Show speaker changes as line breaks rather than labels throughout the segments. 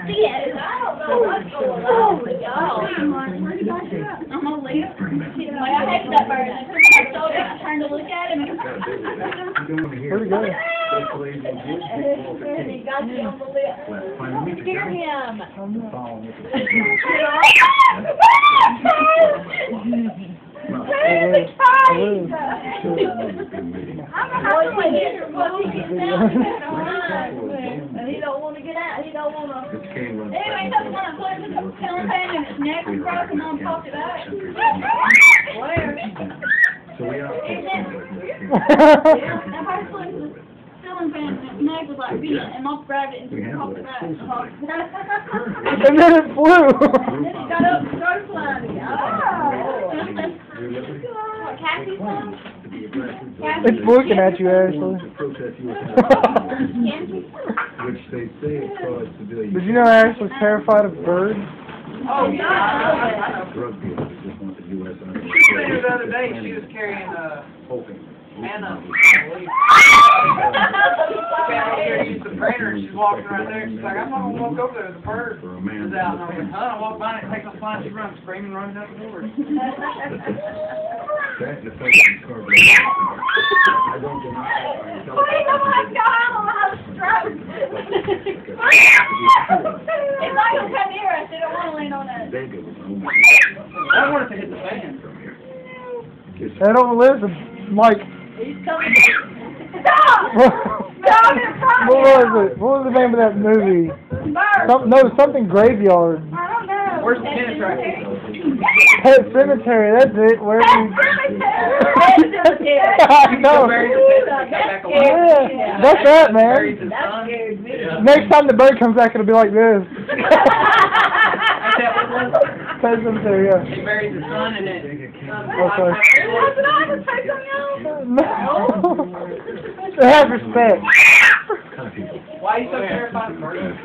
Yes, I don't know what's going on with y'all. I'm gonna leave. Like, I hate that bird. I took my shoulder and I turned to look at him and
Where'd he go?
and he got you on the lip. Scare him. Where's the kite? He don't want to get out. He don't want to. Anyway, that's when I put him in the cellophane and his neck was broken on popped it out. Where?
So we are.
If I put him in the cellophane and his neck was like beat and Mom grabbed it and popped it out.
And then it flew.
Then he got up and started flying. What, Cassie's son?
It's looking at you, Ashley.
Which they say cause civilian.
Did you know Ashley's terrified of birds?
Oh, yeah.
Drug dealers just want the U.S. Army.
She was there the other day. She was carrying Anna. Used the printer and she's walking right there. She's like, I'm not gonna walk over there. The bird is out. And I went, I walk by and it takes off flying. She runs screaming, running out the door.
That and the fact that carbon. I don't deny it.
Oh my God, I don't know how to stroke. It's not gonna come near us. They don't want to land on us.
I wanted to hit the fan.
I don't listen, Mike.
He's coming. Stop! Stop in front
What was it? What was the name of that movie? Something Graveyard.
I don't know.
Where's the tennis racket?
Pet Cemetery, that's it. Where
Pet
we...
Cemetery.
I know. Yeah, that's that, man. Next time the bird comes back, it'll be like this. Pet Cemetery, yeah.
He buried the son in it.
Okay.
Wasn't I to take something else?
No. Have respect.
Why are you so terrified of birds?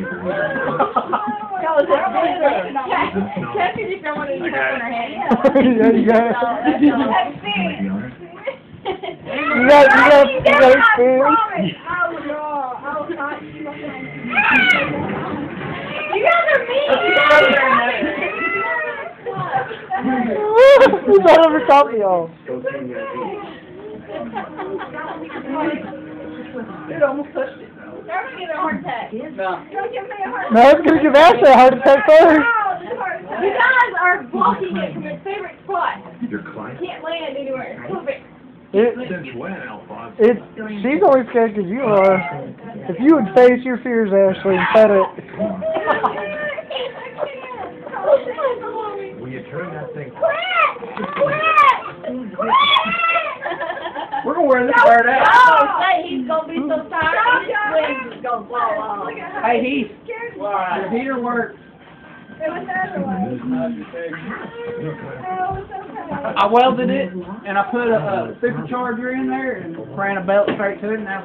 Cassie just don't want to put on her head.
Yeah, you got it. You got experience.
You guys are mean.
He's right over top of y'all.
It almost touched it.
They're going to get a heart attack.
No.
You're going to give me a heart attack.
No, it's going to give Ashley a heart attack first.
You guys are blocking it from its favorite spot.
Your client?
Can't land anywhere. Perfect.
Since when, Alphonse?
She's only scared because you are. If you would face your fears, Ashley, and pet it.
Will you turn that thing?
We're going to wear this bird out.
Oh, say he's going to be so tired. His wings is going to fall off.
Hey, Heath. Your heater works.
It was the other one.
I welded it, and I put a supercharger in there, and ran a belt straight to it, and now